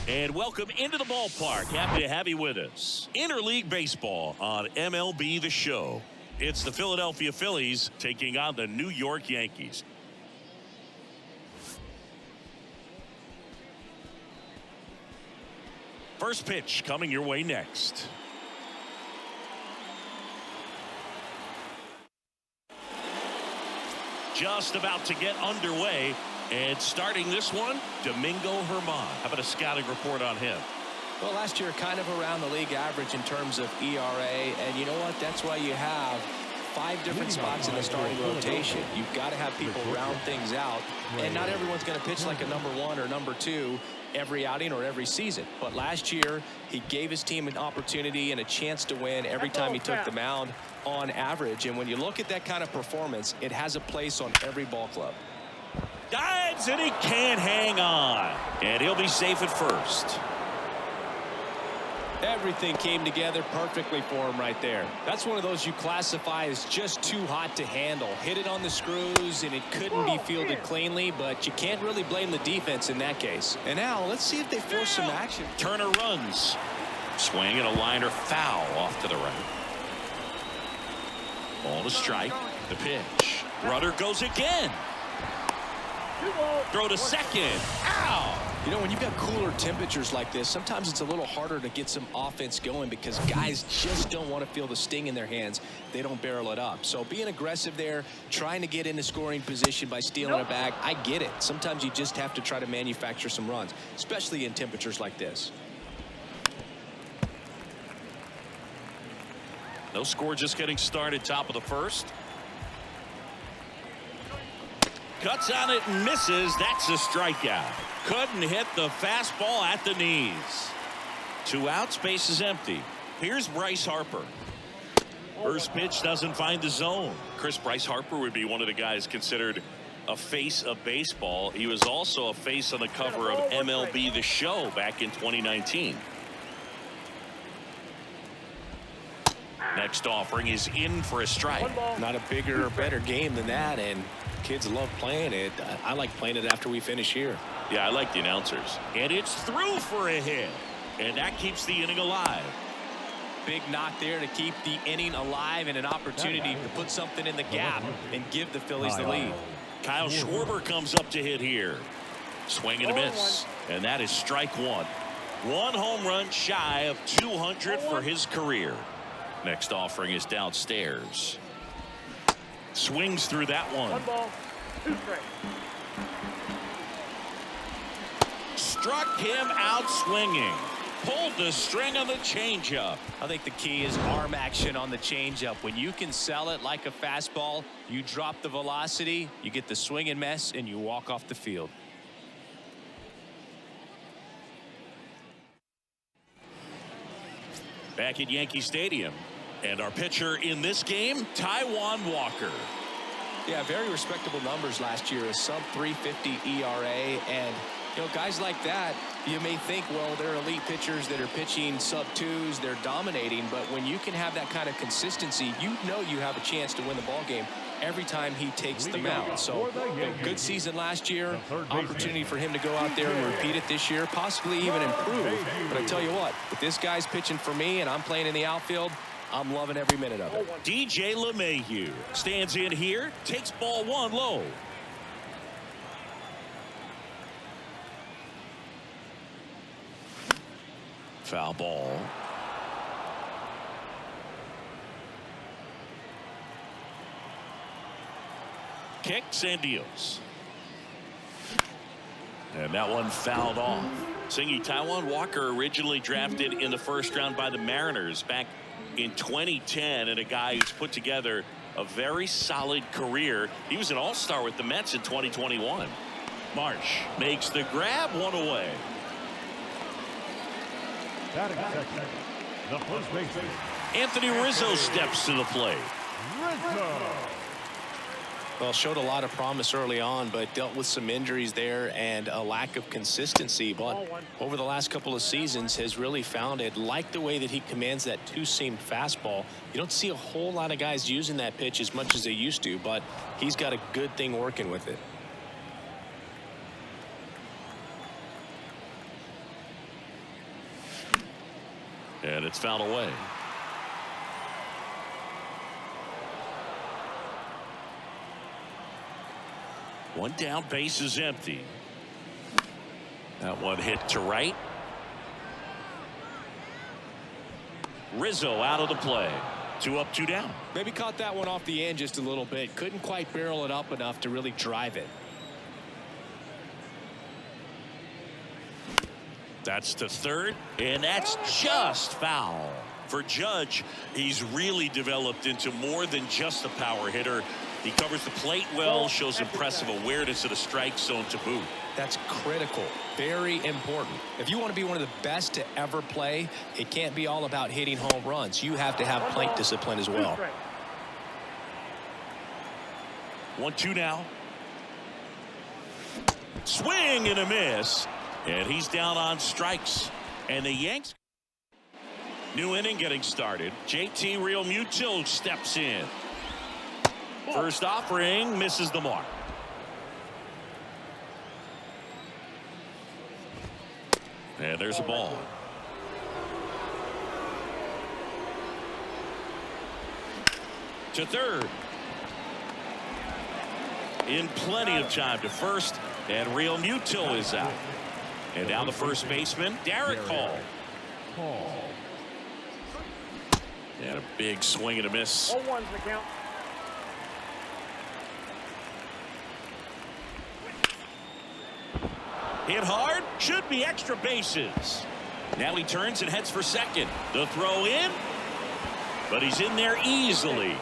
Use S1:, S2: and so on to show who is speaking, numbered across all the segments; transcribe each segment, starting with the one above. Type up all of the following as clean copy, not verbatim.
S1: And welcome into the ballpark. Happy to have you with us. Interleague Baseball on MLB The Show. It's the Philadelphia Phillies taking on the New York Yankees. First pitch coming your way next. Just about to get underway. And starting this one, Domingo Germán. How about a scouting report on him?
S2: Well, last year kind of around the league average in terms of ERA. And you know what? That's why you have 5 different spots in the starting rotation. You've got to have people round things out. And not everyone's going to pitch like a number 1 or number 2 every outing or every season. But last year, he gave his team an opportunity and a chance to win every time he took the mound on average. And when you look at that kind of performance, it has a place on every ball club.
S1: Dives and he can't hang on. And he'll be safe at first.
S2: Everything came together perfectly for him right there. That's one of those you classify as just too hot to handle. Hit it on the screws and it couldn't be fielded cleanly, but you can't really blame the defense in that case. And now let's see if they force some action.
S1: Turner runs. Swing and a liner foul off to the right. Ball to strike. The pitch. Runner goes again. Throw to second. Ow!
S2: You know, when you've got cooler temperatures like this, sometimes it's a little harder to get some offense going because guys just don't want to feel the sting in their hands. They don't barrel it up. So being aggressive there, trying to get into scoring position by stealing it back, I get it. Sometimes you just have to try to manufacture some runs, especially in temperatures like this.
S1: No score, just getting started, top of the first. Cuts on it and misses. That's a strikeout. Couldn't hit the fastball at the knees. 2 outs, base is empty. Here's Bryce Harper. First pitch doesn't find the zone. Bryce Harper would be one of the guys considered a face of baseball. He was also a face on the cover of MLB The Show back in 2019. Next offering is in for a strike.
S2: Not a bigger or better game than that, and kids love playing it. I like playing it after we finish here.
S1: Yeah, I like the announcers. And it's through for a hit. And that keeps the inning alive.
S2: Big knock there to keep the inning alive and an opportunity to put something in the gap and give the Phillies the lead.
S1: Kyle Schwarber comes up to hit here. Swing and a miss. And that is strike 1. 1 home run shy of 200 for his career. Next offering is downstairs. Swings through that one.
S3: 1 ball, 2 strikes.
S1: Struck him out swinging. Pulled the string on the changeup.
S2: I think the key is arm action on the changeup. When you can sell it like a fastball, you drop the velocity, you get the swing and miss, and you walk off the field.
S1: Back at Yankee Stadium. And our pitcher in this game, Taijuan Walker.
S2: Yeah, very respectable numbers last year. A sub 350 ERA. And, you know, guys like that, you may think, well, they're elite pitchers that are pitching sub 2s. They're dominating. But when you can have that kind of consistency, you know you have a chance to win the ball game every time he takes the mound. So, good season last year. Opportunity for him to go out there and repeat it this year, possibly even improve. But I tell you what, if this guy's pitching for me and I'm playing in the outfield, I'm loving every minute of it.
S1: DJ LeMahieu stands in here, takes ball 1 low. Foul ball. Kicks and deals. And that one fouled off. Singing Taijuan Walker, originally drafted in the first round by the Mariners back in 2010, and a guy who's put together a very solid career. He was an all-star with the Mets in 2021. Marsh makes the grab, 1 away.
S3: The first baseman,
S1: Anthony Rizzo steps to the plate.
S3: Rizzo.
S2: Well, showed a lot of promise early on, but dealt with some injuries there and a lack of consistency. But over the last couple of seasons has really found it. Like the way that he commands that 2-seam fastball. You don't see a whole lot of guys using that pitch as much as they used to, but he's got a good thing working with it.
S1: And it's fouled away. One down, base is empty. That one hit to right. Rizzo out of the play. 2 up, 2 down.
S2: Maybe caught that one off the end just a little bit. Couldn't quite barrel it up enough to really drive it.
S1: That's to third, and that's just foul. For Judge, he's really developed into more than just a power hitter. He covers the plate well, shows impressive awareness of the strike zone to boot.
S2: That's critical. Very important. If you want to be one of the best to ever play, it can't be all about hitting home runs. You have to have plate discipline as well.
S1: 1-2 now. Swing and a miss. And he's down on strikes. And the Yanks. New inning getting started. JT Realmuto steps in. First offering misses the mark. And there's a ball. To third. In plenty of time to first. And Realmuto is out. And now the first baseman, Darick Hall. And a big swing and a miss.
S3: 0-1's the count.
S1: Hit hard, should be extra bases. Now he turns and heads for second. The throw in, but he's in there easily.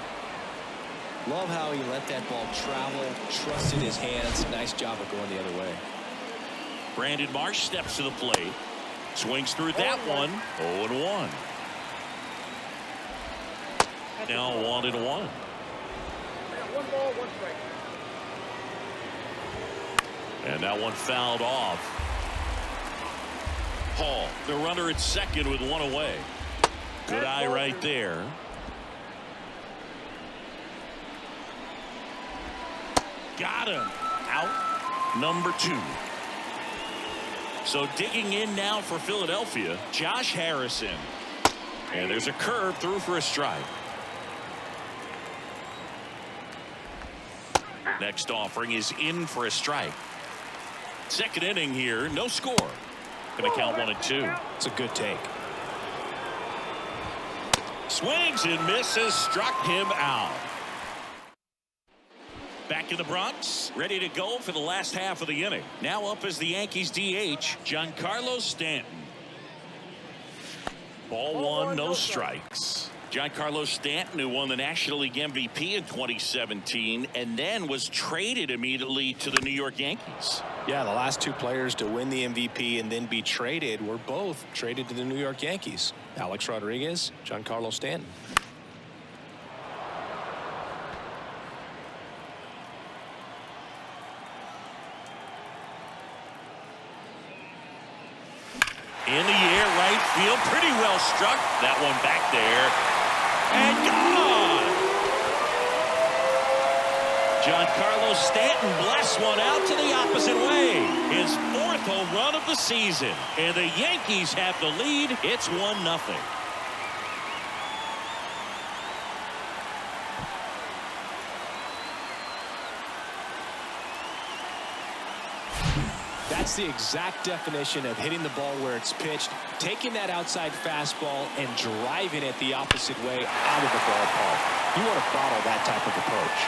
S2: Love how he let that ball travel, trusted his hands. Nice job of going the other way.
S1: Brandon Marsh steps to the plate. Swings through that one. 0-1. Now 1-1.
S3: 1 ball, 1 strike.
S1: And that one fouled off. Hall, the runner at second with 1 away. Good eye right there. Got him. Out number 2. So digging in now for Philadelphia, Josh Harrison. And there's a curve through for a strike. Next offering is in for a strike. Second inning here, no score. Gonna count 1-2.
S2: It's a good take.
S1: Swings and misses, struck him out. Back in the Bronx, ready to go for the last half of the inning. Now up is the Yankees DH, Giancarlo Stanton. Ball 1, no strikes. Giancarlo Stanton, who won the National League MVP in 2017 and then was traded immediately to the New York Yankees.
S2: Yeah, the last 2 players to win the MVP and then be traded were both traded to the New York Yankees. Alex Rodriguez, Giancarlo Stanton.
S1: In the air, right field, pretty well struck. That one back there. And gone! Giancarlo Stanton blasts one out to the opposite way. His 4th home run of the season. And the Yankees have the lead. It's 1-0.
S2: That's the exact definition of hitting the ball where it's pitched, taking that outside fastball and driving it the opposite way out of the ballpark. You want to bottle that type of approach.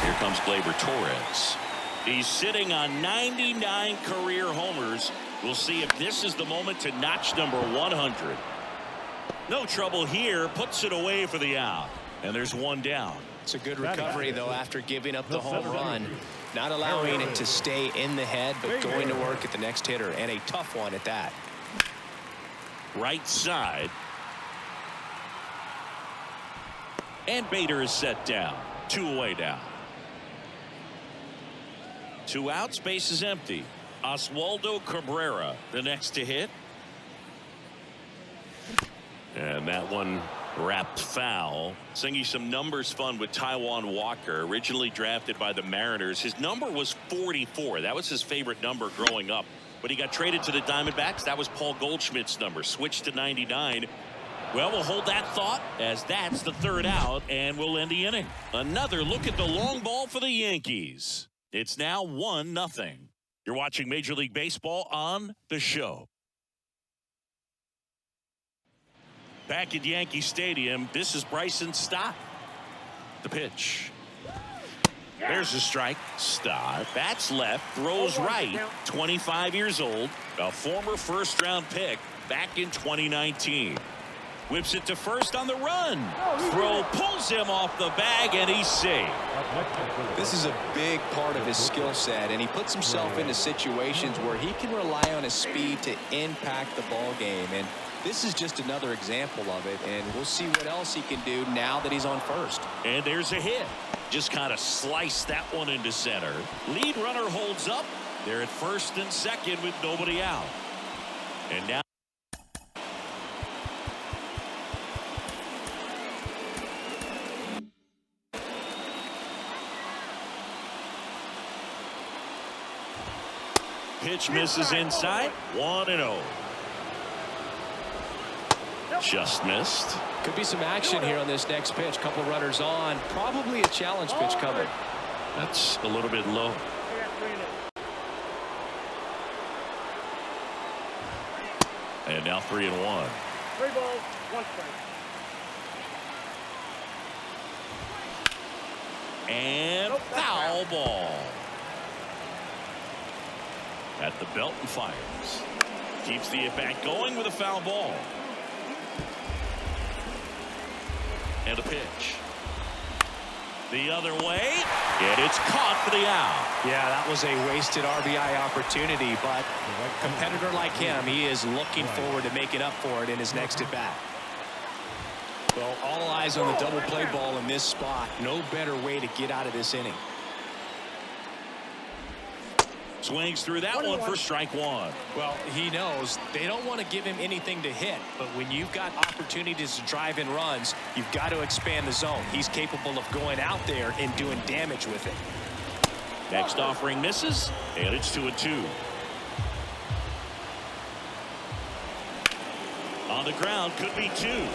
S1: Here comes Gleyber Torres. He's sitting on 99 career homers. We'll see if this is the moment to notch number 100. No trouble here. Puts it away for the out. And there's 1 down.
S2: It's a good recovery, though, after giving up the home run. Not allowing it to stay in the head, but going to work at the next hitter, and a tough one at that.
S1: Right side. And Bader is set down. 2 away now. 2 outs, base is empty. Oswaldo Cabrera, the next to hit. And that one wrapped foul. Singing some numbers fun with Taijuan Walker, originally drafted by the Mariners. His number was 44. That was his favorite number growing up. When he got traded to the Diamondbacks, that was Paul Goldschmidt's number, switched to 99. Well, we'll hold that thought as that's the third out, and we'll end the inning. Another look at the long ball for the Yankees. It's now 1-0. You're watching Major League Baseball on The Show. Back at Yankee Stadium, this is Bryson Stott. The pitch. There's a strike. Stott bats left, throws right. 25 years old, a former first-round pick back in 2019. Whips it to first on the run. Throw pulls him off the bag, and he's safe.
S2: This is a big part of his skill set, and he puts himself into situations where he can rely on his speed to impact the ball game. And this is just another example of it, and we'll see what else he can do now that he's on first.
S1: And there's a hit. Just kind of sliced that one into center. Lead runner holds up. They're at first and second with nobody out. And now pitch misses inside. 1-0. Just missed.
S2: Could be some action here on this next pitch. Couple runners on. Probably a challenge pitch coming.
S1: That's a little bit low. And now 3-1.
S3: 3 balls, 1 strike.
S1: And foul ball. At the belt and fires. Keeps the at-bat going with a foul ball. And a pitch. The other way. And it's caught for the out.
S2: Yeah, that was a wasted RBI opportunity, but a competitor like him, he is looking forward to making up for it in his next at-bat. Well, all eyes on the double play ball in this spot. No better way to get out of this inning.
S1: Swings through that one for strike one.
S2: Well, he knows they don't want to give him anything to hit, but when you've got opportunities to drive in runs, you've got to expand the zone. He's capable of going out there and doing damage with it.
S1: Next offering misses, and it's 2-2. On the ground, could be 2.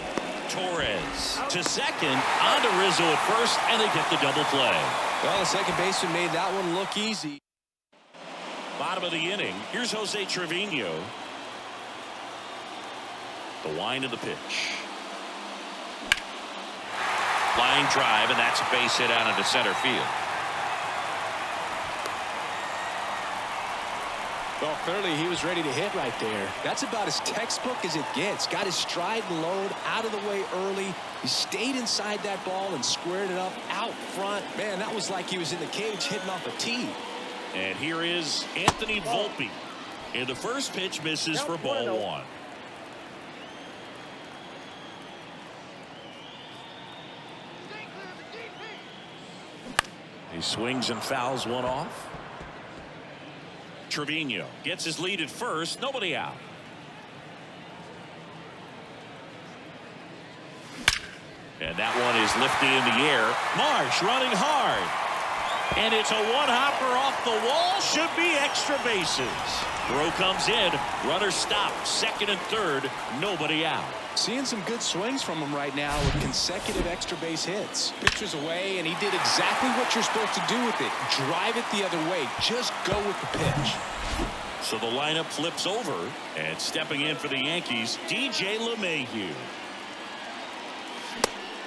S1: Torres to second, on to Rizzo at first, and they get the double play.
S2: Well, the second baseman made that one look easy.
S1: Bottom of the inning. Here's Jose Trevino. The wind of the pitch. Line drive, and that's a base hit out into center field.
S2: Well, clearly he was ready to hit right there. That's about as textbook as it gets. Got his stride and load out of the way early. He stayed inside that ball and squared it up out front. Man, that was like he was in the cage hitting off a tee.
S1: And here is Anthony Volpe. And the first pitch misses for ball 1. He swings and fouls one off. Trevino gets his lead at first. Nobody out. And that one is lifted in the air. Marsh running hard. And it's a one-hopper off the wall. Should be extra bases. Throw comes in. Runner stopped. Second and third. Nobody out.
S2: Seeing some good swings from him right now with consecutive extra base hits. Pitcher's away, and he did exactly what you're supposed to do with it. Drive it the other way. Just go with the pitch.
S1: So the lineup flips over. And stepping in for the Yankees, DJ LeMahieu.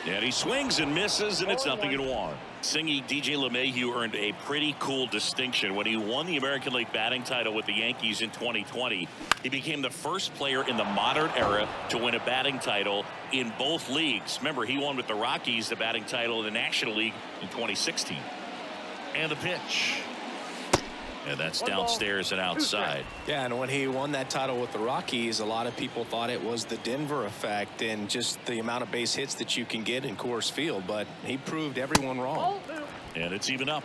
S1: And he swings and misses, and it's 0-1. Singy, DJ LeMahieu earned a pretty cool distinction when he won the American League batting title with the Yankees in 2020. He became the first player in the modern era to win a batting title in both leagues. Remember, he won with the Rockies the batting title in the National League in 2016. And the pitch. And that's downstairs and outside.
S2: Yeah, and when he won that title with the Rockies, a lot of people thought it was the Denver effect and just the amount of base hits that you can get in Coors Field, but he proved everyone wrong.
S1: And it's even up.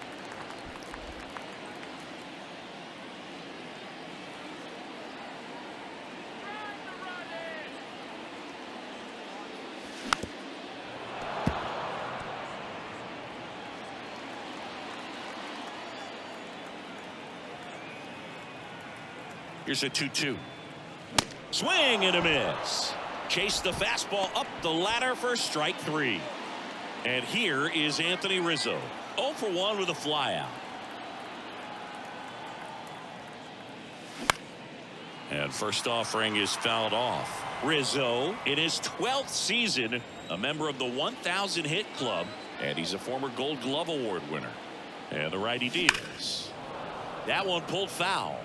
S1: Here's a 2-2. Swing and a miss. Chase the fastball up the ladder for strike 3. And here is Anthony Rizzo. 0 for 1 with a flyout. And first offering is fouled off. Rizzo in his 12th season, a member of the 1,000 hit club, and he's a former Gold Glove Award winner. And the righty deals. That one pulled foul.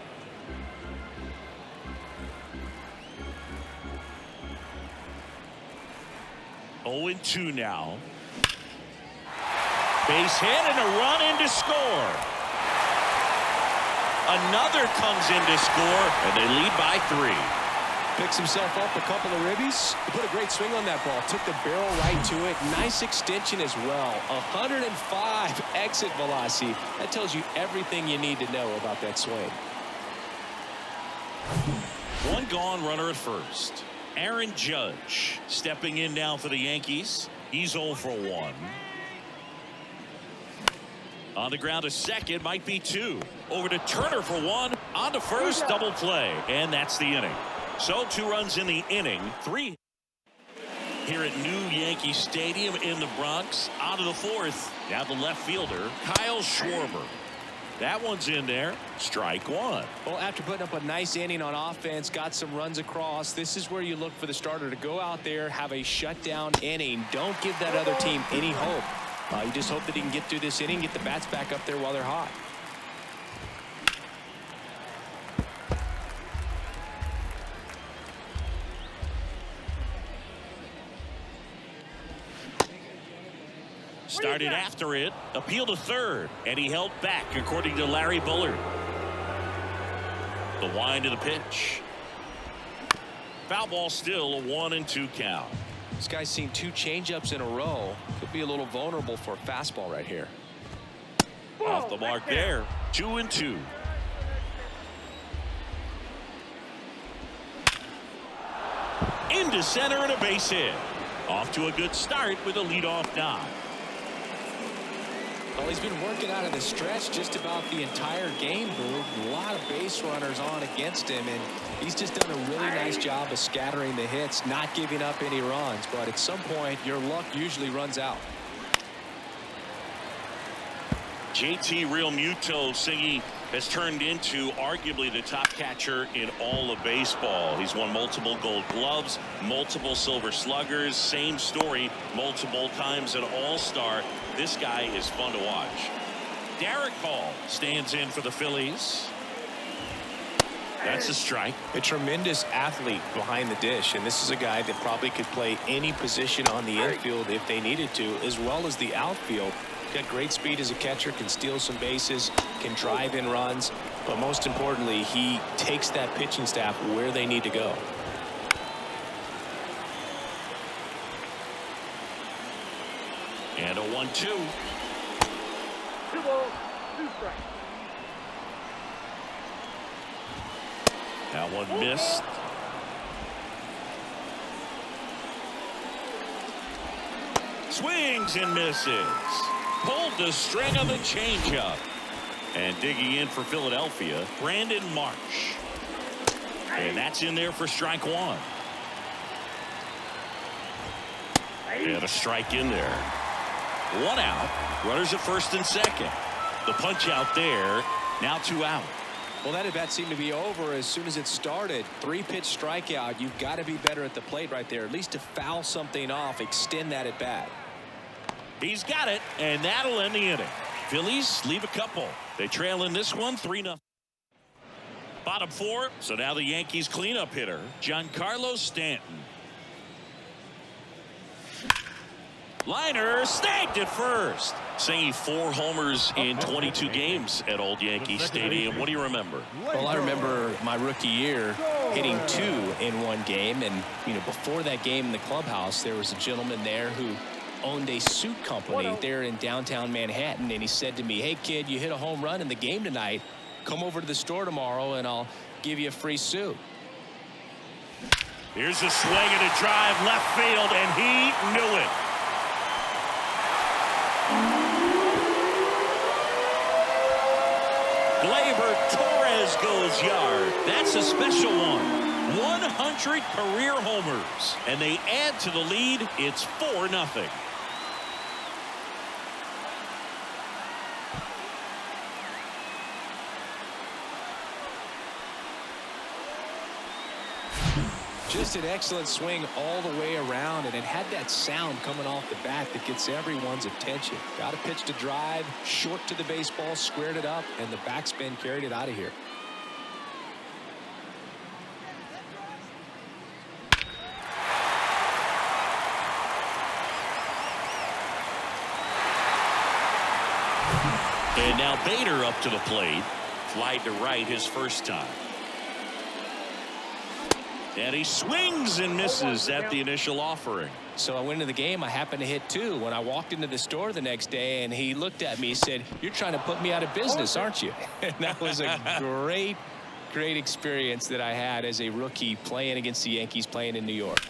S1: Oh, 0-2 now. Base hit and a run in to score. Another comes in to score, and they lead by 3.
S2: Picks himself up a couple of ribbies. He put a great swing on that ball. Took the barrel right to it. Nice extension as well. 105 exit velocity. That tells you everything you need to know about that swing.
S1: One gone, runner at first. Aaron Judge stepping in now for the Yankees. He's 0 for 1. On the ground to second, might be 2. Over to Turner for 1. On to first, double play. And that's the inning. So 2 runs in the inning. 3 here at New Yankee Stadium in the Bronx. On to the 4th. Now the left fielder, Kyle Schwarber. That one's in there. Strike 1.
S2: Well, after putting up a nice inning on offense, got some runs across, this is where you look for the starter to go out there, have a shutdown inning. Don't give that other team any hope. You just hope that he can get through this inning, get the bats back up there while they're hot.
S1: Started after it, appeal to third, and he held back according to Larry Bullard. The wind of the pitch. Foul ball, still a 1-2 count.
S2: This guy's seen 2 changeups in a row. Could be a little vulnerable for a fastball right here.
S1: Off the mark there. 2-2. Into center and a base hit. Off to a good start with a leadoff knock.
S2: Well, he's been working out of the stretch just about the entire game, Boog. A lot of base runners on against him, and he's just done a really nice job of scattering the hits, not giving up any runs. But at some point, your luck usually runs out.
S1: JT Realmuto Singy has turned into arguably the top catcher in all of baseball. He's won multiple Gold Gloves, multiple Silver Sluggers, same story, multiple times an All-Star. This guy is fun to watch. Darick Hall stands in for the Phillies. That's a strike.
S2: A tremendous athlete behind the dish, and this is a guy that probably could play any position on the infield if they needed to, as well as the outfield. Got great speed as a catcher, can steal some bases, can drive in runs, but most importantly, he takes that pitching staff where they need to go.
S1: And a 1-2.
S3: 2 balls, 2 strikes.
S1: That one missed. Swings and misses. Pulled the string of the changeup. And digging in for Philadelphia, Brandon Marsh. And that's in there for strike 1. And a strike in there. 1 out. Runners at first and second. The punch out there. Now 2 out.
S2: Well, that at bat seemed to be over as soon as it started. 3-pitch strikeout. You've got to be better at the plate right there, at least to foul something off, extend that at bat.
S1: He's got it, and that'll end the inning. Phillies leave a couple. They trail in this one 3-0. Bottom 4, so now the Yankees cleanup hitter, Giancarlo Stanton. Liner snagged at first. Saying 4 homers in 22 games at Old Yankee Stadium. What do you remember?
S2: Well, I remember my rookie year hitting 2 in one game, and before that game in the clubhouse, there was a gentleman there who owned a suit company there in downtown Manhattan, and he said to me, "Hey kid, you hit a home run in the game tonight. Come over to the store tomorrow and I'll give you a free suit."
S1: Here's a swing and a drive left field, and he knew it. Gleyber Torres Torres goes yard. That's a special one. 100 career homers. And they add to the lead. It's 4-0.
S2: Just an excellent swing all the way around, and it had that sound coming off the bat that gets everyone's attention. Got a pitch to drive, short to the baseball, squared it up, and the backspin carried it out of here.
S1: And now Bader up to the plate. Fly to right his first time. And he swings and misses at the initial offering.
S2: So I went into the game. I happened to hit 2 when I walked into the store the next day, and he looked at me and said, "You're trying to put me out of business, aren't you?" And that was a great experience that I had as a rookie playing against the Yankees, playing in New York.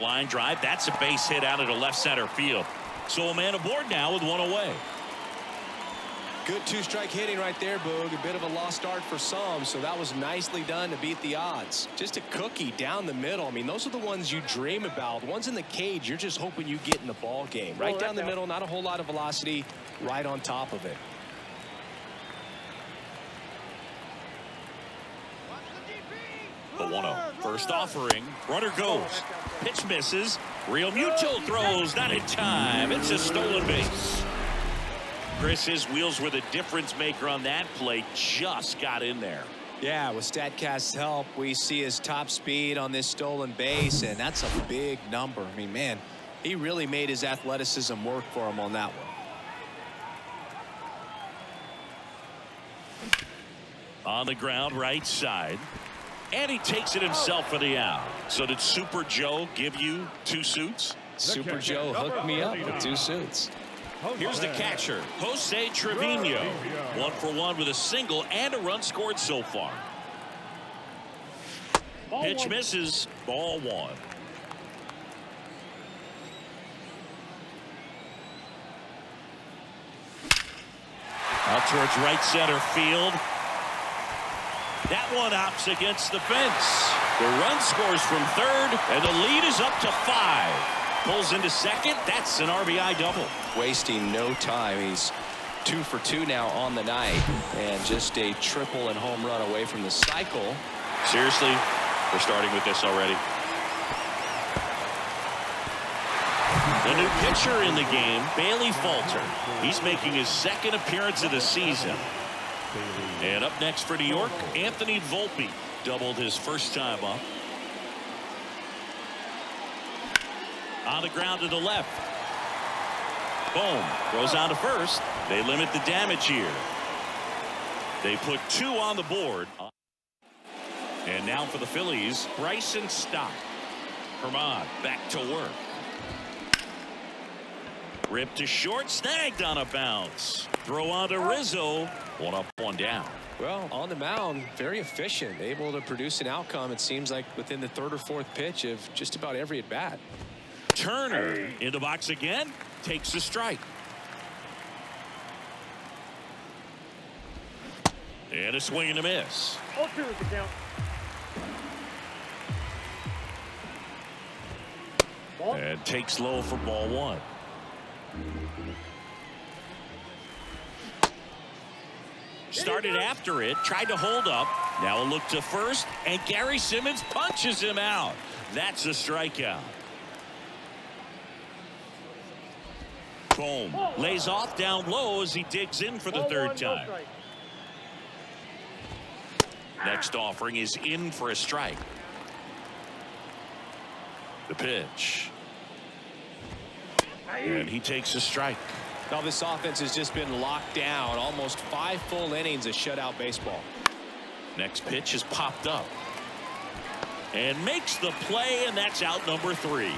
S1: Line drive. That's a base hit out of the left center field. So a man aboard now with 1 away.
S2: Good 2-strike hitting right there, Boog. A bit of a lost start for some, so that was nicely done to beat the odds. Just a cookie down the middle. I mean, those are the ones you dream about. Ones in the cage, you're just hoping you get in the ball game. Right down the middle, not a whole lot of velocity, right on top of it.
S1: The 1-0. First offering. Runner goes. Pitch misses. Real Muto throws. Not in time. It's a stolen base. Chris, his wheels were the difference maker on that play. Just got in there.
S2: Yeah, with StatCast's help, we see his top speed on this stolen base, and that's a big number. I mean, man, he really made his athleticism work for him on that one.
S1: On the ground, right side. And he takes it himself for the out. So did Super Joe give you 2 suits?
S2: Super Joe hooked me up with 2 suits.
S1: Here's the catcher, Jose Trevino. 1 for 1 with a single and a run scored so far. Pitch misses. Ball 1. Out towards right center field. That one hops against the fence. The run scores from third, and the lead is up to 5. Pulls into second. That's an RBI double.
S2: Wasting no time. He's 2 for 2 now on the night, and just a triple and home run away from the cycle.
S1: Seriously, we're starting with this already. The new pitcher in the game, Bailey Falter. He's making his 2nd appearance of the season. And up next for New York, Anthony Volpe doubled his first time up. On the ground to the left. Bohm goes on to first. They limit the damage here. They put 2 on the board. And now for the Phillies, Bryson Stott. Herman back to work. Ripped to short, snagged on a bounce. Throw on to Rizzo. 1 up, 1 down.
S2: Well, on the mound, very efficient, able to produce an outcome, it seems like, within the 3rd or 4th pitch of just about every at-bat.
S1: Turner in the box again, takes the strike. And a swing and a miss.
S3: 0-2 is the count.
S1: And takes low for ball 1. Started after it, tried to hold up. Now a look to first, and Gary Simmons punches him out. That's a strikeout. Bohm lays off down low as he digs in for the 3rd time. Next offering is in for a strike. The pitch. And he takes a strike.
S2: Now this offense has just been locked down. Almost 5 full innings of shutout baseball.
S1: Next pitch is popped up. And makes the play, and that's out number 3.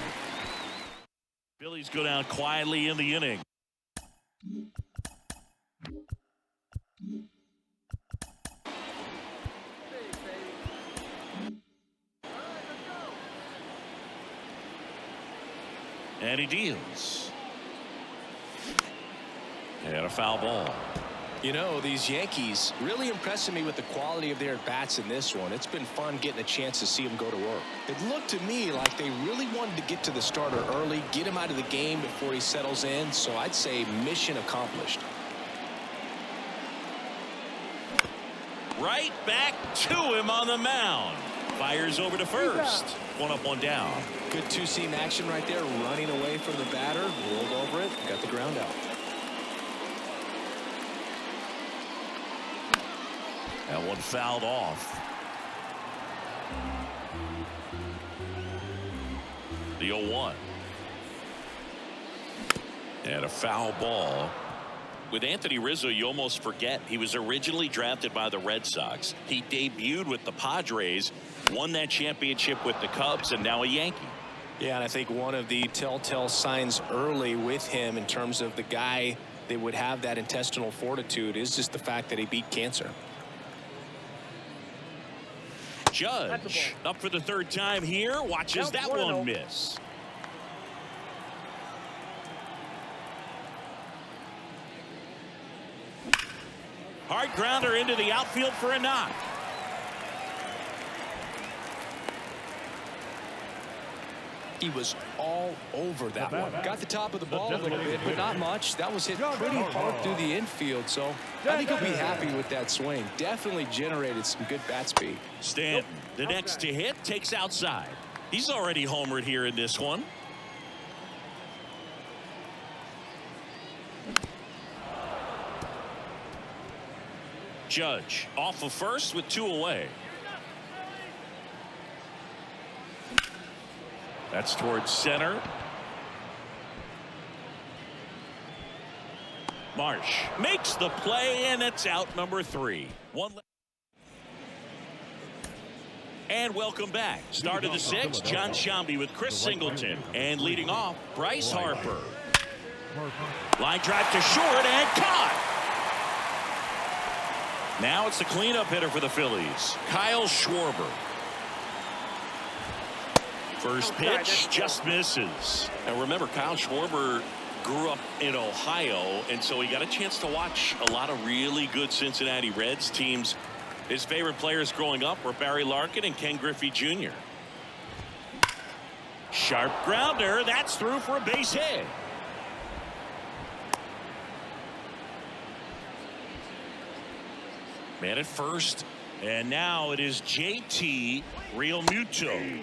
S1: Phillies go down quietly in the inning. And he deals. And a foul ball.
S2: You know, these Yankees really impressing me with the quality of their at-bats in this one. It's been fun getting a chance to see them go to work. It looked to me like they really wanted to get to the starter early, get him out of the game before he settles in. So I'd say mission accomplished.
S1: Right back to him on the mound. Fires over to first. One up, one down.
S2: Good two-seam action right there, running away from the batter, rolled over it, got the ground out.
S1: That one fouled off. The 0-1. And a foul ball. With Anthony Rizzo, you almost forget he was originally drafted by the Red Sox. He debuted with the Padres, won that championship with the Cubs, and now a Yankee.
S2: Yeah, and I think one of the telltale signs early with him in terms of the guy that would have that intestinal fortitude is just the fact that he beat cancer.
S1: Judge up for the third time here. Watches that one miss. Hard grounder into the outfield for a knock.
S2: He was all over that one. Got the top of the ball a little bit, but not much. That was hit pretty hard through the infield, so I think he'll be happy with that swing. Definitely generated some good bat speed.
S1: Stanton, the next to hit, takes outside. He's already homered here in this one. Judge off of first with two away. That's towards center. Marsh makes the play, and it's out number 3. And welcome back. Start of the 6th, John Shambi with Chris Singleton. And leading off, Bryce Harper. Line drive to short and caught. Now it's the cleanup hitter for the Phillies, Kyle Schwarber. First pitch just misses. And remember, Kyle Schwarber grew up in Ohio, and so he got a chance to watch a lot of really good Cincinnati Reds teams. His favorite players growing up were Barry Larkin and Ken Griffey Jr. Sharp grounder. That's through for a base hit. Man at first, and now it is JT Realmuto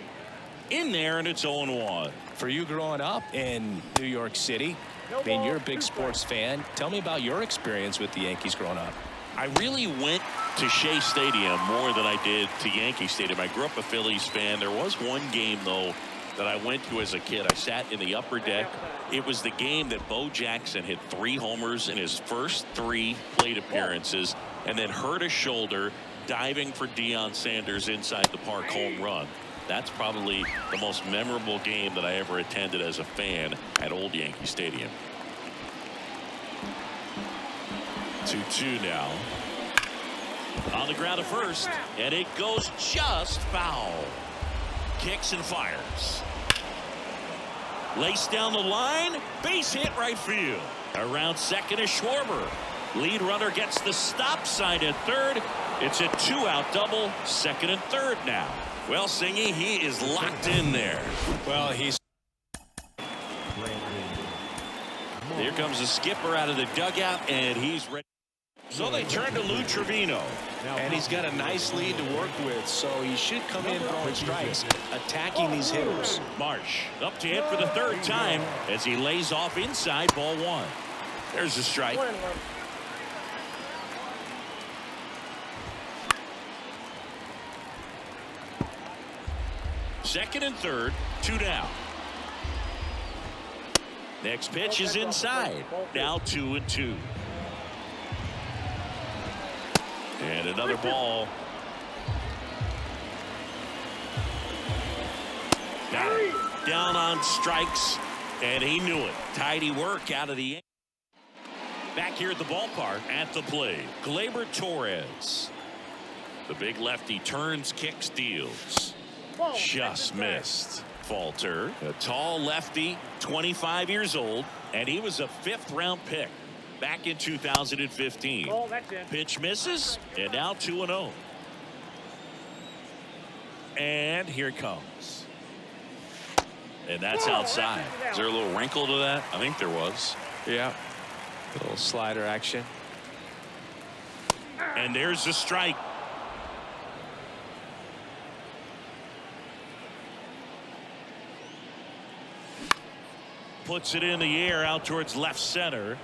S1: in there, and it's 0-1.
S2: For you growing up in New York City, I mean, you're a big sports fan. Tell me about your experience with the Yankees growing up.
S1: I really went to Shea Stadium more than I did to Yankee Stadium. I grew up a Phillies fan. There was one game, though, that I went to as a kid. I sat in the upper deck. It was the game that Bo Jackson hit 3 homers in his first 3 plate appearances and then hurt his shoulder diving for Deion Sanders inside the park home run. That's probably the most memorable game that I ever attended as a fan at Old Yankee Stadium. 2-2 now. On the ground at first, and it goes just foul. Kicks and fires. Laced down the line, base hit right field. Around second is Schwarber. Lead runner gets the stop sign at third. It's a 2-out double, second and third now. Well, Singy, he is locked in there.
S2: Well, he's...
S1: Here comes the skipper out of the dugout, and he's ready. So they turn to Lou Trevino.
S2: And he's got a nice lead to work with, so he should come in throwing strikes, attacking these hitters.
S1: Marsh up to hit for the third time as he lays off inside, ball 1. There's a strike. Second and third, 2 down. Next pitch is inside. Now 2-2. And another ball. Got it. Down on strikes, and he knew it. Tidy work out of the end. Back here at the ballpark at the plate, Gleyber Torres. The big lefty turns, kicks, deals. Just missed. Falter, a tall lefty, 25 years old, and he was a 5th round pick. back in 2015.
S3: Ball, that's in.
S1: Pitch misses, and now 2-0. And here it comes. And that's outside.
S4: Is there a little wrinkle to that? I think there was.
S2: Yeah. A little slider action.
S1: And there's the strike. Puts it in the air out towards left center.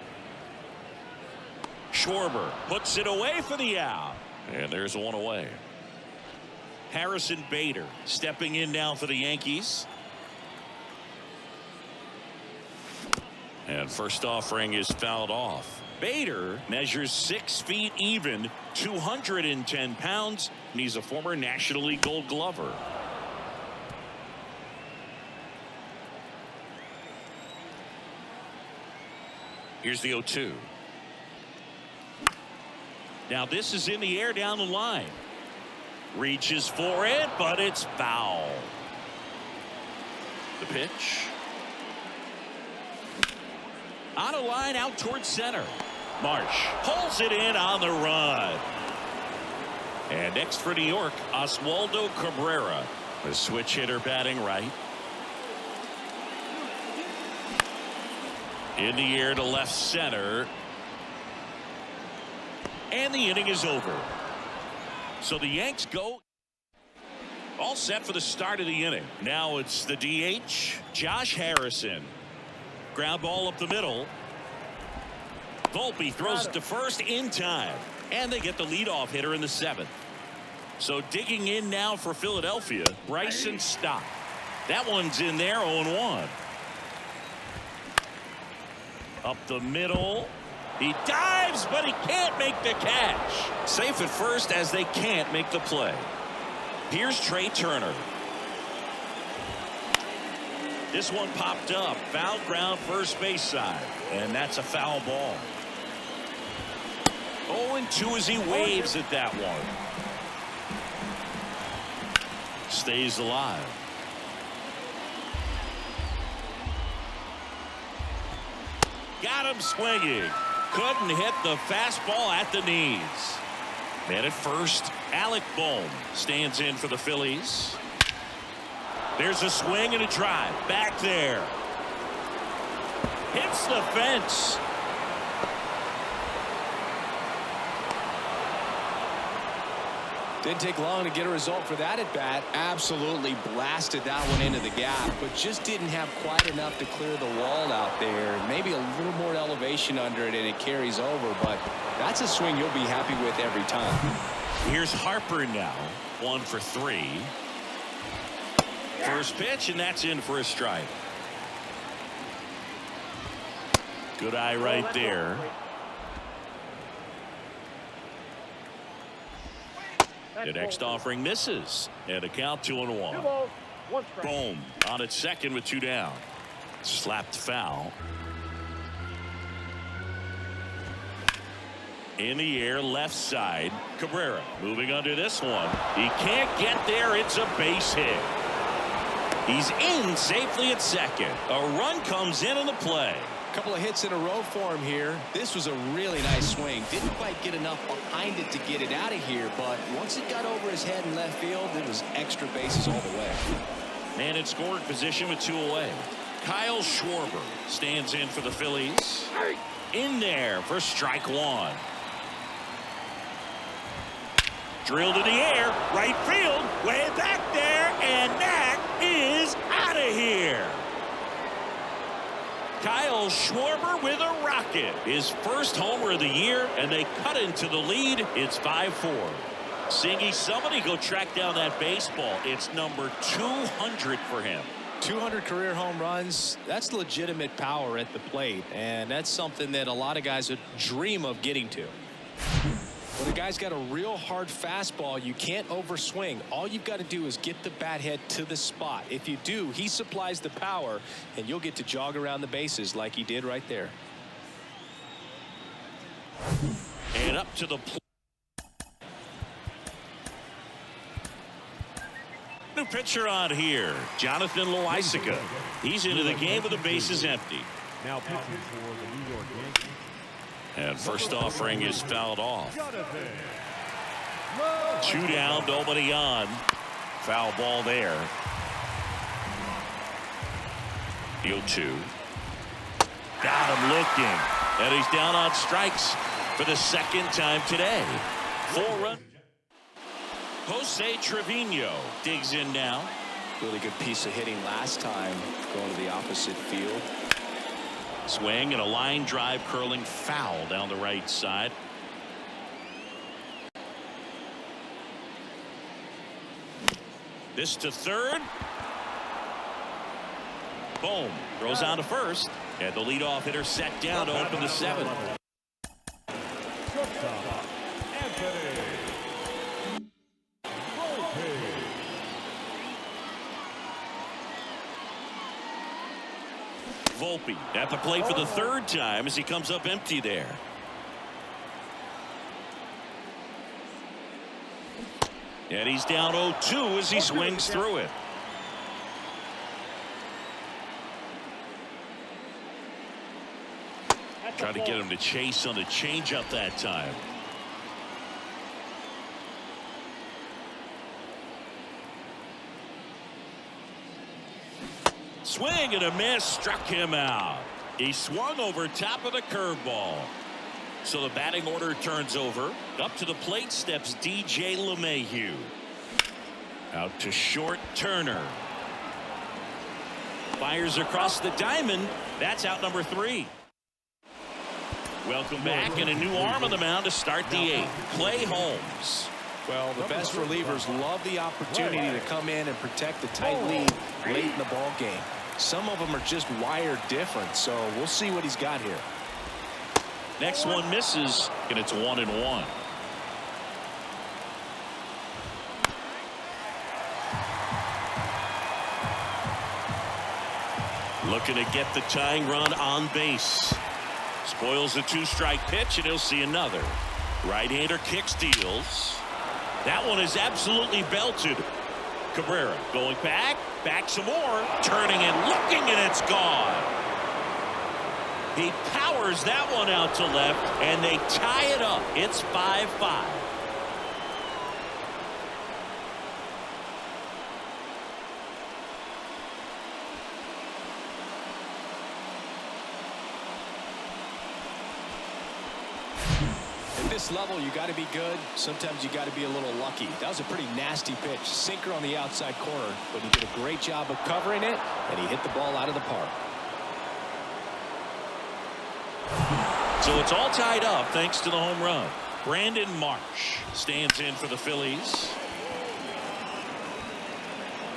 S1: Schwarber puts it away for the out. And there's one away. Harrison Bader stepping in now for the Yankees. And first offering is fouled off. Bader measures 6 feet even, 210 pounds, and he's a former National League Gold Glover. Here's the 0-2. Now this is in the air down the line. Reaches for it, but it's foul. The pitch. On a line out towards center. Marsh pulls it in on the run. And next for New York, Oswaldo Cabrera, a switch hitter batting right. In the air to left center. And the inning is over. So the Yanks go all set for the start of the inning. Now it's the DH, Josh Harrison. Ground ball up the middle. Volpe throws it to first in time. And they get the leadoff hitter in the 7th. So digging in now for Philadelphia, Bryson Stott. That one's in there, 0-1. Up the middle. He dives, but he can't make the catch. Safe at first as they can't make the play. Here's Trey Turner. This one popped up. Foul ground first base side. And that's a foul ball. 0-2 as he waves at that one. Stays alive. Got him swinging. Couldn't hit the fastball at the knees. Man at first, Alec Bohm stands in for the Phillies. There's a swing and a drive. Back there. Hits the fence.
S2: Didn't take long to get a result for that at bat. Absolutely blasted that one into the gap, but just didn't have quite enough to clear the wall out there. Maybe a little more elevation under it and it carries over, but that's a swing you'll be happy with every time.
S1: Here's Harper now. 1 for 3. First pitch, and that's in for a strike. Good eye right there. The next offering misses, and a count 2-1.
S3: 2 balls, 1 strike.
S1: Boom on its second with 2 down. Slapped foul. In the air left side. Cabrera moving under this one. He can't get there. It's a base hit. He's in safely at second. A run comes in on the play.
S2: Couple of hits in a row for him here. This was a really nice swing. Didn't quite get enough behind it to get it out of here, but once it got over his head in left field, it was extra bases all the way.
S1: Man in scoring position with 2 away. Kyle Schwarber stands in for the Phillies. In there for strike 1. Drilled in the air, right field, way back there, and that is out of here. Kyle Schwarber with a rocket. His first homer of the year, and they cut into the lead. It's 5-4. Singy, somebody go track down that baseball. It's number 200 for him.
S2: 200 career home runs. That's legitimate power at the plate, and that's something that a lot of guys would dream of getting to. When a guy's got a real hard fastball, you can't overswing. All you've got to do is get the bat head to the spot. If you do, he supplies the power, and you'll get to jog around the bases like he did right there.
S1: And up to the plate. New pitcher on here, Jonathan And first offering is fouled off. 2 down, nobody on. Foul ball there. The 0-2. Got him looking. And he's down on strikes for the second time today. 4-run. Jose Trevino digs in now.
S2: Really good piece of hitting last time, going to the opposite field.
S1: Swing and a line drive curling foul down the right side. This to third. Bohm throws on to first. And the leadoff hitter set down to open the 7th. Volpe at the plate for the 3rd time as he comes up empty there. And he's down 0-2 as he swings through it. Try to get him to chase on the changeup that time. Swing and a miss, struck him out. He swung over top of the curveball. So the batting order turns over. Up to the plate steps DJ LeMahieu. Out to short Turner. Fires across the diamond. That's out number 3. Welcome back, and a new arm on the mound to start the 8th. Clay Holmes.
S2: Well, the best relievers love the opportunity to come in and protect the tight lead late in the ball game. Some of them are just wired different, so we'll see what he's got here.
S1: Next one misses, and it's 1-1. Looking to get the tying run on base. Spoils the 2-strike pitch, and he'll see another. Right-hander kick steals. That one is absolutely belted. Cabrera going back some more, turning and looking, and it's gone. He powers that one out to left, and they tie it up. It's 5-5.
S2: At this level, you got to be good. Sometimes you got to be a little lucky. That was a pretty nasty pitch. Sinker on the outside corner, but he did a great job of covering it, and he hit the ball out of the park.
S1: So it's all tied up thanks to the home run. Brandon Marsh stands in for the Phillies.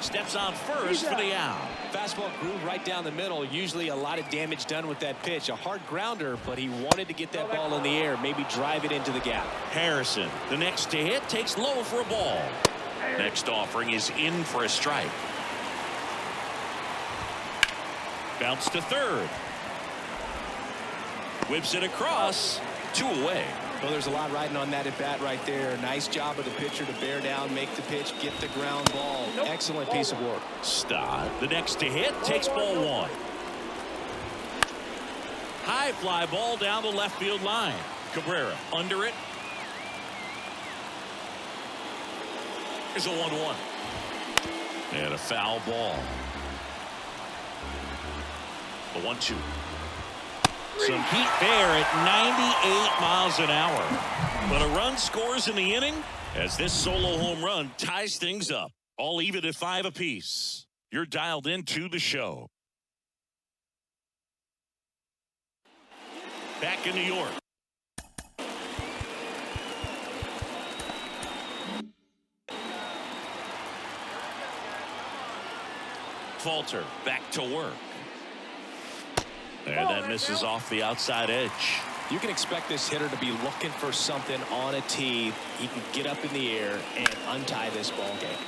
S1: Steps on first for the out.
S2: Fastball groove right down the middle. Usually a lot of damage done with that pitch. A hard grounder, but he wanted to get that ball in the air, maybe drive it into the gap.
S1: Harrison, the next to hit, takes low for a ball. Next offering is in for a strike. Bounce to third. Whips it across. 2 away.
S2: Well, there's a lot riding on that at bat right there. Nice job of the pitcher to bear down, make the pitch, get the ground ball. Excellent piece of work.
S1: Stott, the next to hit, takes ball 1. High fly ball down the left field line. Cabrera under it. Here's a 1-1. And a foul ball. The 1-2. Some heat there at 98 miles an hour. But a run scores in the inning as this solo home run ties things up. All even at 5 apiece. You're dialed into the show. Back in New York. Falter back to work. And that misses off the outside edge.
S2: You can expect this hitter to be looking for something on a tee. He can get up in the air and untie this ball game.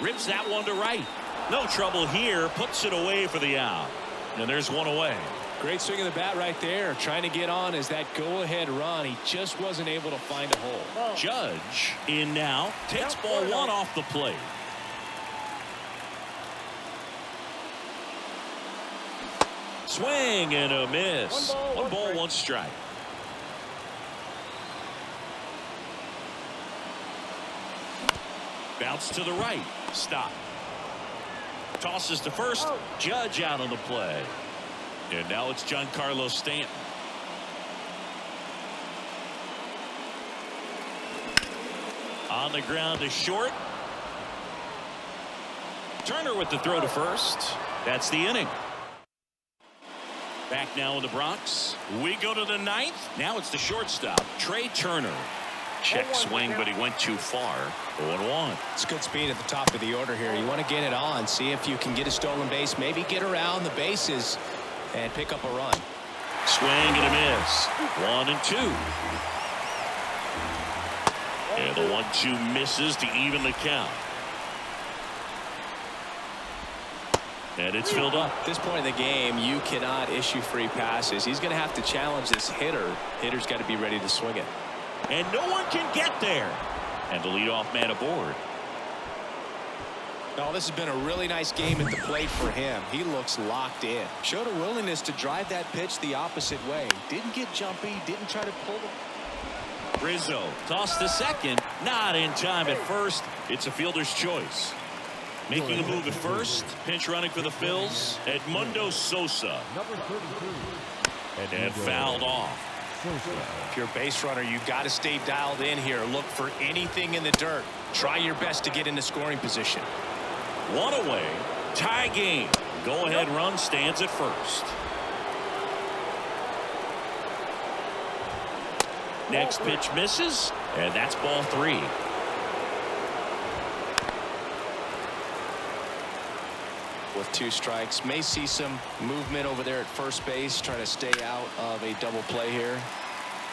S1: Rips that one to right. No trouble here. Puts it away for the out. And there's one away.
S2: Great swing of the bat right there. Trying to get on as that go-ahead run. He just wasn't able to find a hole.
S1: Judge in now. Takes ball 1 off the plate. Swing and a miss. 1 ball, 1 strike. Bounce to the right. Stop. Tosses to first. Judge out on the play. And now it's Giancarlo Stanton. On the ground to short. Turner with the throw to first. That's the inning. Back now in the Bronx. We go to the ninth. Now it's the shortstop, Trey Turner. Check swing, but he went too far. 0-1.
S2: It's good speed at the top of the order here. You want to get it on, see if you can get a stolen base, maybe get around the bases and pick up a run.
S1: Swing and a miss. 1-2. And the 1-2 misses to even the count. And it's filled up.
S2: At this point in the game, you cannot issue free passes. He's going to have to challenge this hitter. Hitter's got to be ready to swing it.
S1: And no one can get there. And the leadoff man aboard.
S2: Oh, this has been a really nice game at the plate for him. He looks locked in. Showed a willingness to drive that pitch the opposite way. Didn't get jumpy. Didn't try to pull it.
S1: Rizzo tossed to second. Not in time at first. It's a fielder's choice. Making a move at first. Pinch running for the Phillies. Edmundo Sosa. And fouled off.
S2: If you're a base runner, you've got to stay dialed in here. Look for anything in the dirt. Try your best to get into scoring position.
S1: One away. Tie game. Go ahead run stands at first. Next pitch misses. And that's ball 3.
S2: With 2 strikes, may see some movement over there at first base, trying to stay out of a double play here.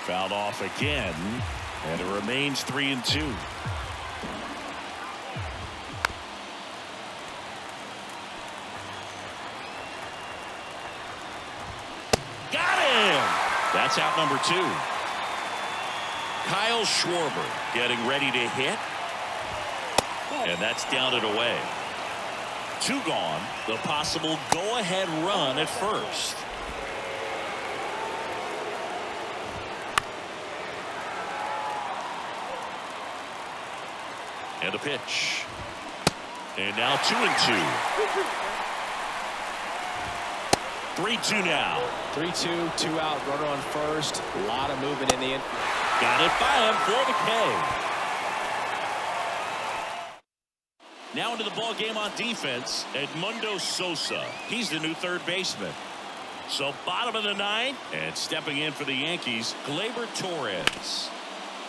S1: Fouled off again, and it remains 3-2. Got him! That's out number 2. Kyle Schwarber getting ready to hit, and that's down and away. 2 gone. The possible go-ahead run at first. And a pitch. And now 2-2. 3-2 now.
S2: 3-2, 2 out, runner on first. A lot of movement in the end.
S1: Got it by him for the K. Now into the ball game on defense, Edmundo Sosa. He's the new third baseman. So bottom of the 9th, and stepping in for the Yankees, Gleyber Torres.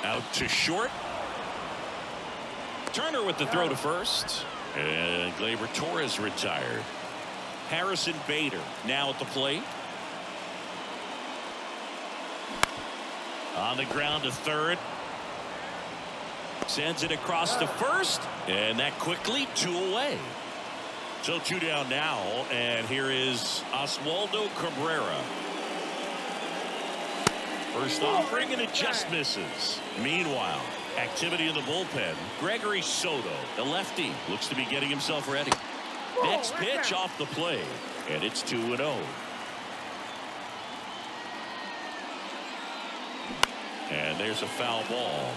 S1: Out to short. Turner with the throw to first. And Gleyber Torres retired. Harrison Bader now at the plate. On the ground to third. Sends it across to first, and that quickly 2 away. So 2 down now, and here is Oswaldo Cabrera. First offering, and it just misses. Meanwhile, activity in the bullpen. Gregory Soto, the lefty, looks to be getting himself ready. Next pitch off the plate, and it's 2-0. And there's a foul ball.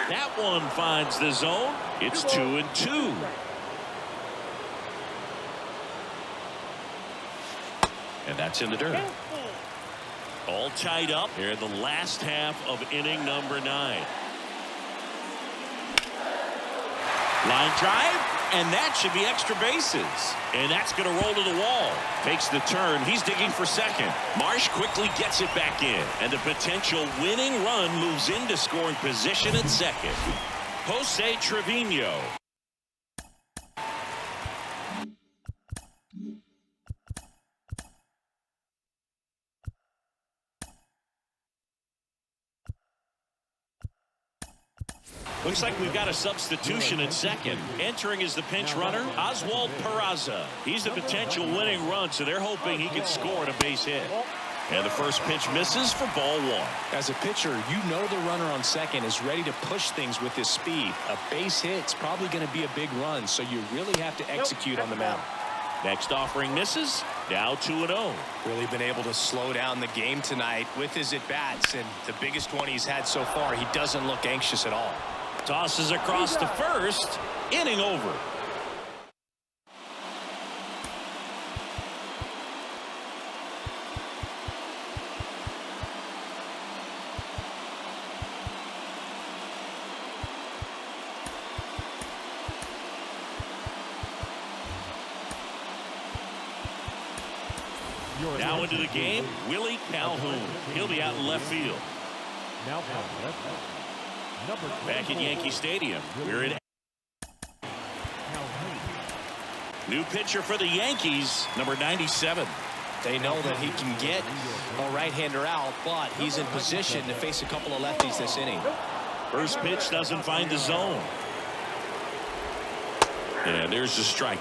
S1: That one finds the zone. It's 2-2. And that's in the dirt. All tied up here in the last half of inning number 9. Line drive, and that should be extra bases. And that's going to roll to the wall. Takes the turn. He's digging for second. Marsh quickly gets it back in. And the potential winning run moves into scoring position at second. Jose Trevino. Looks like we've got a substitution at second. Entering is the pinch runner, Oswald Peraza. He's the potential winning run, so they're hoping he can score on a base hit. And the first pitch misses for ball 1.
S2: As a pitcher, you know the runner on second is ready to push things with his speed. A base hit's probably going to be a big run, so you really have to execute on the mound.
S1: Next offering misses. Now 2-0.
S2: Really been able to slow down the game tonight with his at-bats, and the biggest one he's had so far. He doesn't look anxious at all.
S1: Tosses across to first. Inning over. Now into the game, Willie Calhoun. He'll be out in left field.
S3: Now from left field, number
S1: Back at Yankee Stadium, we're in. New pitcher for the Yankees, number 97.
S2: They know that he can get a right-hander out, but he's in position to face a couple of lefties this inning.
S1: First pitch doesn't find the zone. And there's the strike.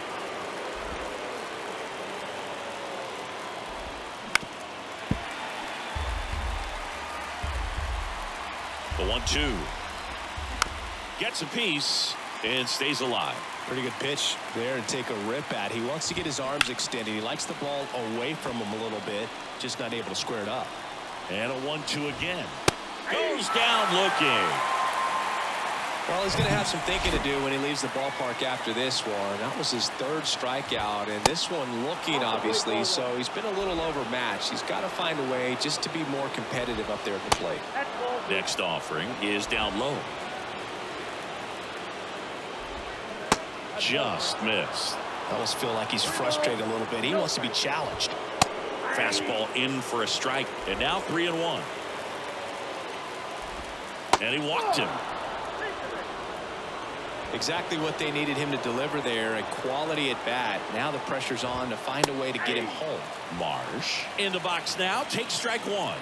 S1: The 1-2. Gets a piece and stays alive.
S2: Pretty good pitch there to take a rip at. He wants to get his arms extended. He likes the ball away from him a little bit, just not able to square it up.
S1: And a 1-2 again. Goes down looking.
S2: Well, he's going to have some thinking to do when he leaves the ballpark after this one. That was his third strikeout, and this one looking obviously, so he's been a little overmatched. He's got to find a way just to be more competitive up there at the plate.
S1: Next offering is down low. Just missed.
S2: I almost feel like he's frustrated a little bit. He wants to be challenged.
S1: Fastball in for a strike, and now 3-1. And he walked him.
S2: Exactly what they needed him to deliver there, a quality at bat. Now the pressure's on to find a way to get him home.
S1: Marsh in the box now, takes strike one.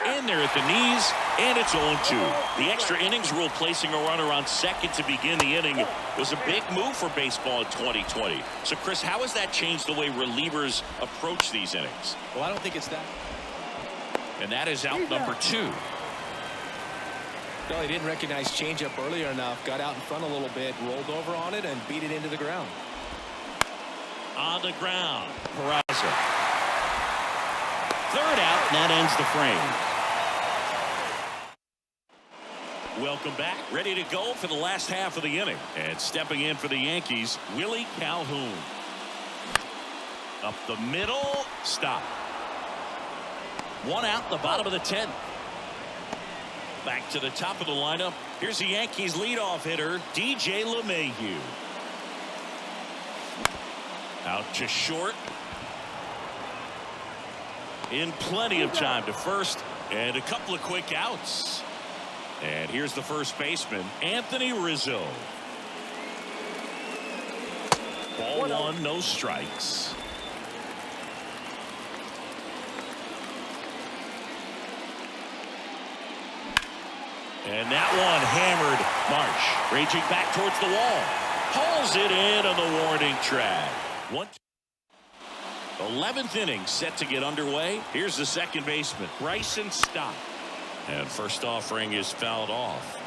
S1: In there at the knees, and it's 0-2. The extra innings rule placing a runner on second to begin the inning was a big move for baseball in 2020. So, Chris, how has that changed the way relievers approach these innings?
S2: Well, I don't think it's that.
S1: And that is out number 2.
S2: No, he didn't recognize changeup earlier enough. Got out in front a little bit, rolled over on it, and beat it into the ground.
S1: On the ground, Peraza. Third out, and that ends the frame. Welcome back. Ready to go for the last half of the inning. And stepping in for the Yankees, Willie Calhoun. Up the middle, stop. One out, the bottom of the 10th. Back to the top of the lineup. Here's the Yankees leadoff hitter, DJ LeMahieu. Out to short. In plenty of time to first, and a couple of quick outs. And here's the first baseman, Anthony Rizzo. Ball one, no strikes. And that one hammered. Marsh raging back towards the wall. Hauls it in on the warning track. 11th inning set to get underway. Here's the second baseman, Bryson Stott. And first offering is fouled off.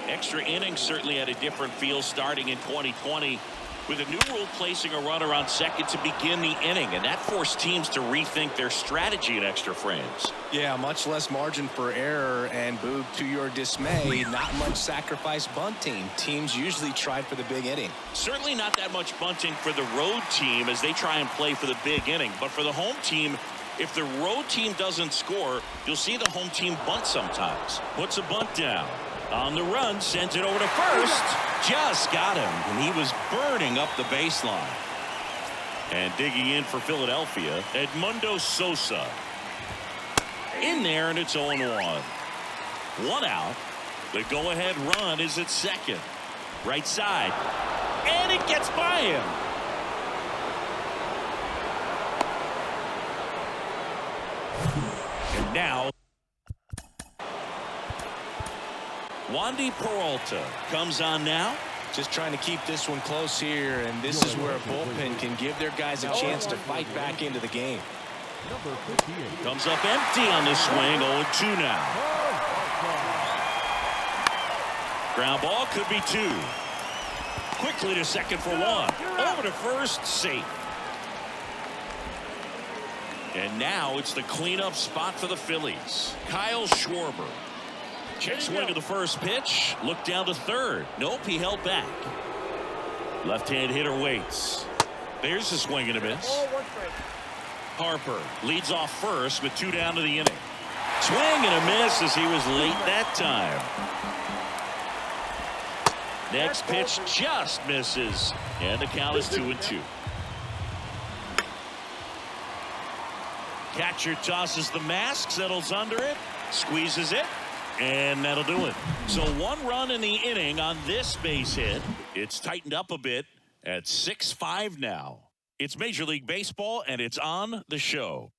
S1: Extra innings certainly had a different feel starting in 2020 with a new rule placing a runner on second to begin the inning, and that forced teams to rethink their strategy in extra frames.
S2: Yeah, much less margin for error, and Boog, to your dismay, not much sacrifice bunting. Teams usually try for the big inning.
S1: Certainly not that much bunting for the road team as they try and play for the big inning, but for the home team, if the road team doesn't score, you'll see the home team bunt sometimes. Puts a bunt down. On the run, sends it over to first. Just got him, and he was burning up the baseline. And digging in for Philadelphia, Edmundo Sosa. In there, and it's 0-1. One out. The go-ahead run is at second. Right side. And it gets by him. And now Wandy Peralta comes on now.
S2: Just trying to keep this one close here, and this is where a bullpen can give their guys a chance to fight back into the game.
S1: Comes up empty on the swing. 0-2 now. Ground ball, could be 2. quickly to second for one. Over to first, safe. And now it's the cleanup spot for the Phillies. Kyle Schwarber. Check swing of the first pitch. Look down to third. Nope, he held back. Left-hand hitter waits. There's the swing and a miss. Harper leads off first with 2 down to the inning. Swing and a miss as he was late that time. Next pitch just misses. And the count is 2-2. Catcher tosses the mask, settles under it, squeezes it, and that'll do it. So 1 run in the inning on this base hit. It's tightened up a bit at 6-5 now. It's Major League Baseball, and it's on the show.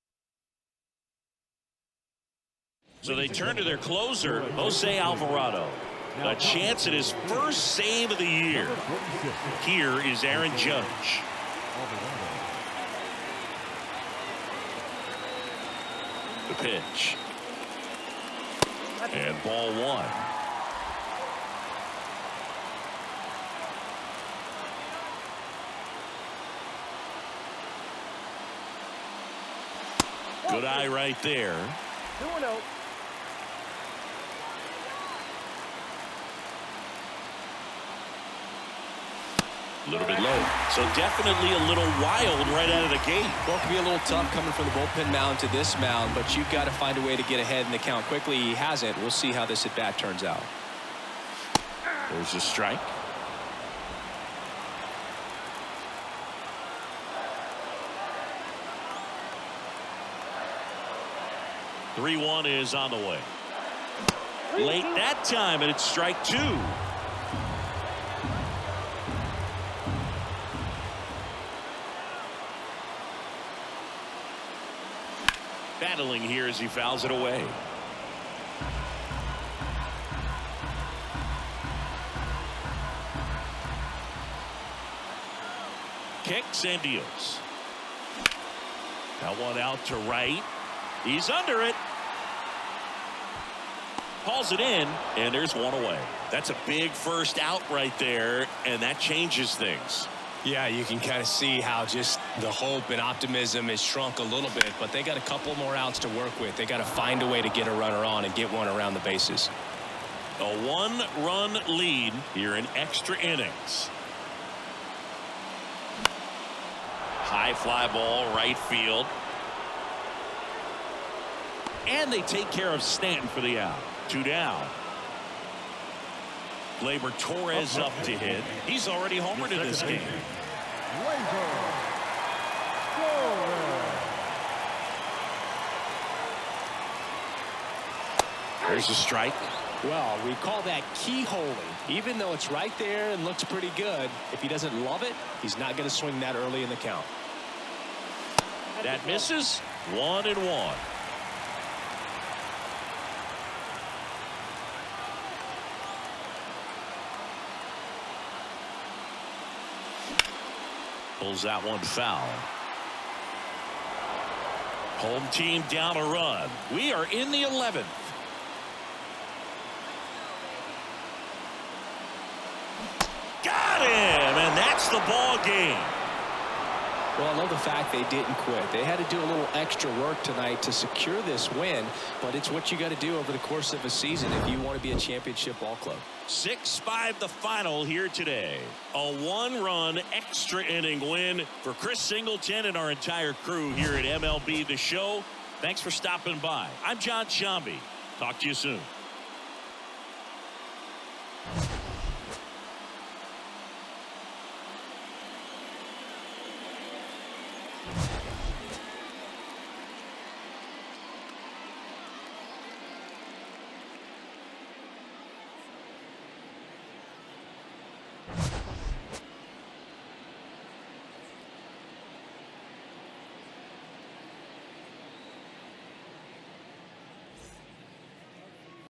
S1: So they turn to their closer, Jose Alvarado. A chance at his first save of the year. Here is Aaron Judge. The pitch. And ball 1. Good eye right there.
S5: 2-0.
S1: A little bit low. So definitely a little wild right out of the gate.
S2: Well, it can be a little tough coming from the bullpen mound to this mound, but you've got to find a way to get ahead in the count quickly. He hasn't. We'll see how this at bat turns out.
S1: There's a strike. (3-1) is on the way. Late that time, and it's strike 2. Battling here as he fouls it away. Kicks and deals. That one out to right. He's under it. Hauls it in, and there's one away. That's a big first out right there, and that changes things.
S2: Yeah, you can kind of see how just the hope and optimism is shrunk a little bit, but they got a couple more outs to work with. They got to find a way to get a runner on and get one around the bases.
S1: A 1-run lead here in extra innings. High fly ball, right field. And they take care of Stanton for the out. 2 down. Gleyber Torres up to hit. He's already homered in this game. There's a strike.
S2: Well, we call that keyholing. Even though it's right there and looks pretty good, if he doesn't love it, he's not going to swing that early in the count.
S1: That misses. 1-1. Pulls that one foul. Home team down a run. We are in the 11th. Got him, and that's the ball game.
S2: Well, I love the fact they didn't quit. They had to do a little extra work tonight to secure this win, but it's what you got to do over the course of a season if you want to be a championship ball club.
S1: 6-5 the final here today. A 1-run extra inning win for Chris Singleton and our entire crew here at MLB The Show. Thanks for stopping by. I'm John Shambi. Talk to you soon.